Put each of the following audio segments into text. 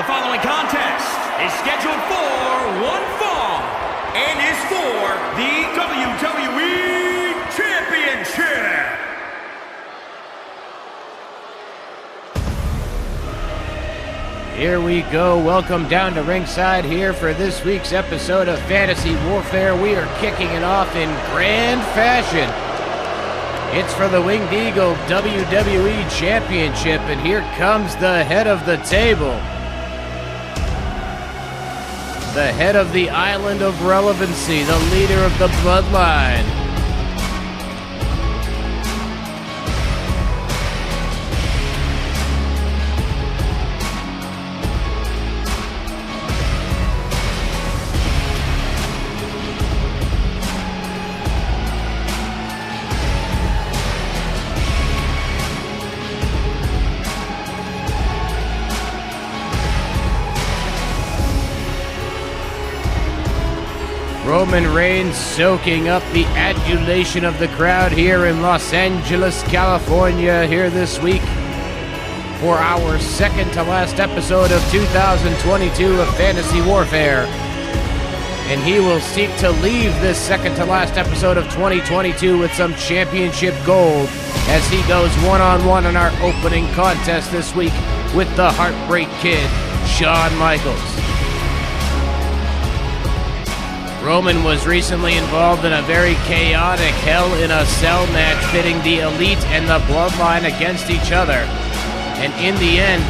The following contest is scheduled for one fall and is for the WWE Championship. Here we go. Welcome down to ringside here for this week's episode of Fantasy Warfare. We are kicking it off in grand fashion. It's for the Winged Eagle WWE Championship, and here comes the head of the table. The head of the Island of Relevancy, the leader of the Bloodline. Roman Reigns soaking up the adulation of the crowd here in Los Angeles, California, here this week for our second to last episode of 2022 of Fantasy Warfare. And he will seek to leave this second to last episode of 2022 with some championship gold as he goes one-on-one in our opening contest this week with the Heartbreak Kid, Shawn Michaels. Roman was recently involved in a very chaotic Hell in a Cell match pitting the Elite and the Bloodline against each other. And in the end,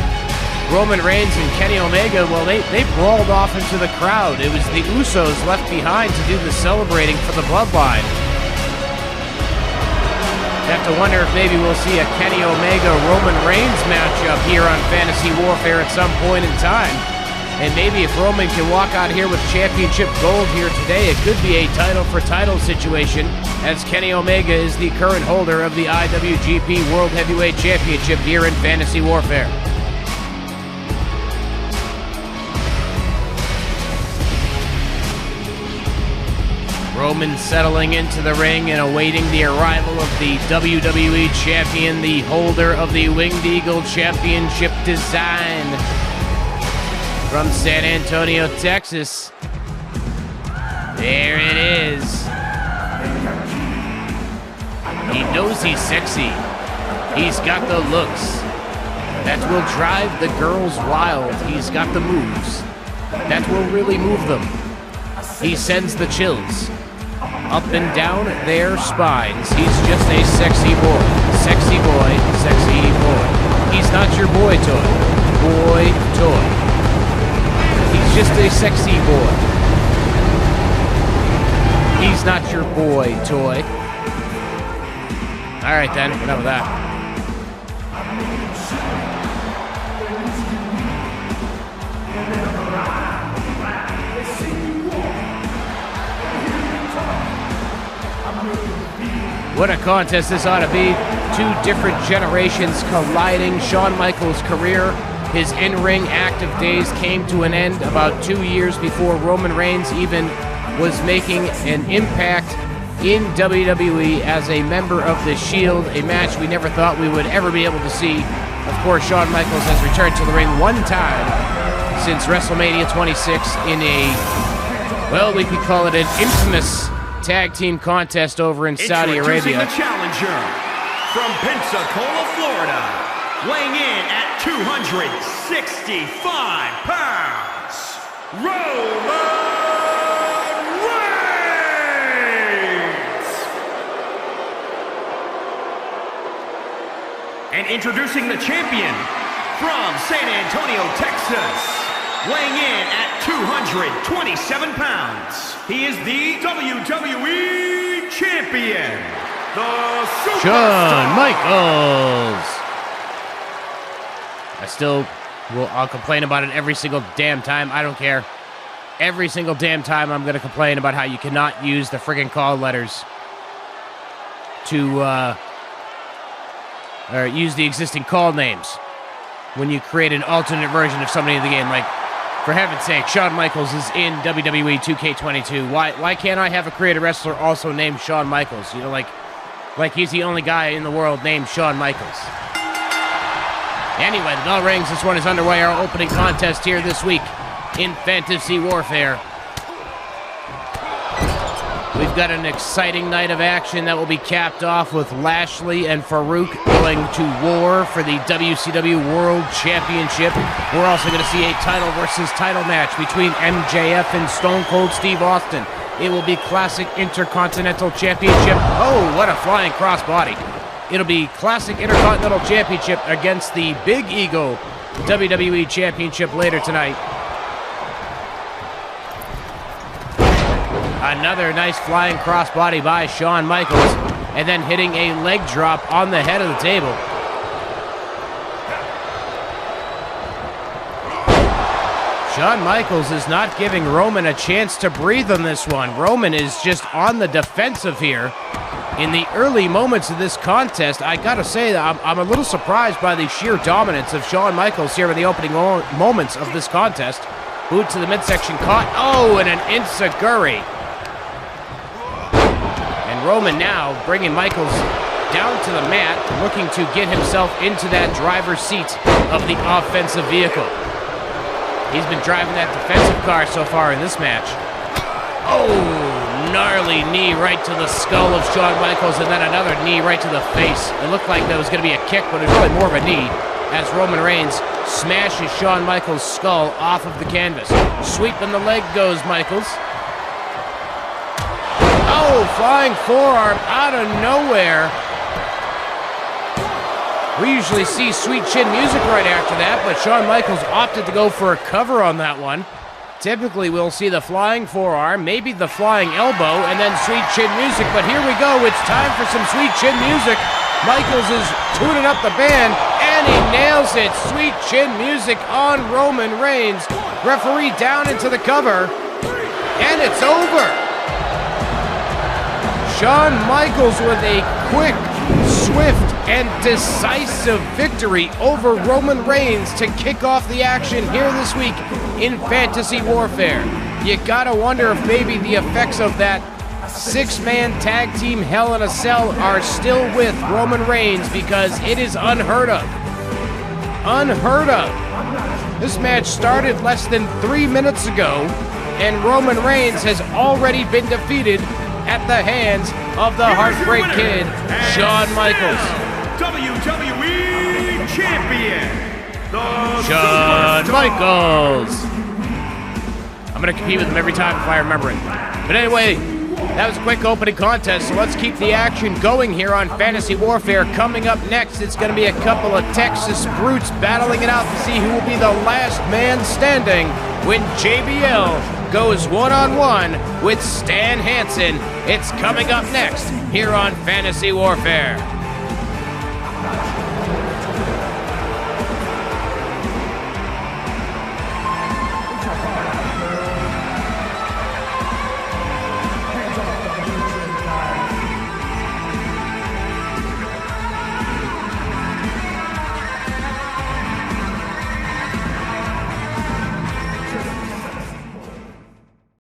Roman Reigns and Kenny Omega, well, they brawled off into the crowd. It was the Usos left behind to do the celebrating for the Bloodline. I have to wonder if maybe we'll see a Kenny Omega-Roman Reigns matchup here on Fantasy Warfare at some point in time. And maybe if Roman can walk out here with championship gold here today, it could be a title-for-title situation, as Kenny Omega is the current holder of the IWGP World Heavyweight Championship here in Fantasy Warfare. Roman settling into the ring and awaiting the arrival of the WWE Champion, the holder of the Winged Eagle Championship design. From San Antonio, Texas. There it is. He knows he's sexy. He's got the looks that will drive the girls wild. He's got the moves that will really move them. He sends the chills up and down their spines. He's just a sexy boy. Sexy boy, sexy boy. He's not your boy toy. Boy toy. He's just a sexy boy. He's not your boy toy. Alright then, enough of that. What a contest this ought to be. Two different generations colliding. Shawn Michaels' career, his in-ring active days came to an end about 2 years before Roman Reigns even was making an impact in WWE as a member of the Shield, a match we never thought we would ever be able to see. Of course, Shawn Michaels has returned to the ring one time since WrestleMania 26 in a, well, we could call it an infamous tag team contest over in Saudi Arabia. Introducing the challenger from Pensacola, Florida, weighing in at 265 pounds, Roman Reigns! And introducing the champion from San Antonio, Texas, weighing in at 227 pounds, he is the WWE Champion, the Superstar, Shawn Michaels! I'll complain about it every single damn time. I don't care. Every single damn time I'm going to complain about how you cannot use the friggin' call letters to, or use the existing call names when you create an alternate version of somebody in the game. Like, for heaven's sake, Shawn Michaels is in WWE 2K22. Why can't I have a creative wrestler also named Shawn Michaels? You know, like he's the only guy in the world named Shawn Michaels. Anyway, the bell rings. This one is underway. Our opening contest here this week in Fantasy Warfare. We've got an exciting night of action that will be capped off with Lashley and Farouk going to war for the WCW World Championship. We're also going to see a title versus title match between MJF and Stone Cold Steve Austin. It will be Classic Intercontinental Championship. Oh, what a flying crossbody. It'll be Classic Intercontinental Championship against the Big Ego WWE Championship later tonight. Another nice flying crossbody by Shawn Michaels, and then hitting a leg drop on the head of the table. Shawn Michaels is not giving Roman a chance to breathe on this one. Roman is just on the defensive here. In the early moments of this contest, I gotta say that I'm a little surprised by the sheer dominance of Shawn Michaels here in the opening moments of this contest. Boot to the midsection caught. Oh, and an enziguri. And Roman now bringing Michaels down to the mat, looking to get himself into that driver's seat of the offensive vehicle. He's been driving that defensive car so far in this match. Oh, gnarly knee right to the skull of Shawn Michaels, and then another knee right to the face. It looked like that was going to be a kick, but it was really more of a knee as Roman Reigns smashes Shawn Michaels' skull off of the canvas. Sweeping the leg goes Michaels. Oh, flying forearm out of nowhere. We usually see Sweet Chin Music right after that, but Shawn Michaels opted to go for a cover on that one. Typically, we'll see the flying forearm, maybe the flying elbow, and then Sweet Chin Music. But here we go. It's time for some Sweet Chin Music. Michaels is tuning up the band, and he nails it. Sweet Chin Music on Roman Reigns. Referee down into the cover, and it's over. Shawn Michaels with a quick, swift, and decisive victory over Roman Reigns to kick off the action here this week in Fantasy Warfare. You gotta wonder if maybe the effects of that six-man tag team Hell in a Cell are still with Roman Reigns, because it is unheard of. Unheard of. This match started less than 3 minutes ago, and Roman Reigns has already been defeated at the hands of the Heartbreak Kid, Shawn Michaels. WWE Champion, Shawn Michaels. I'm going to compete with him every time if I remember it. But anyway, that was a quick opening contest, so let's keep the action going here on Fantasy Warfare. Coming up next, it's going to be a couple of Texas brutes battling it out to see who will be the last man standing when JBL goes one-on-one with Stan Hansen. It's coming up next here on Fantasy Warfare.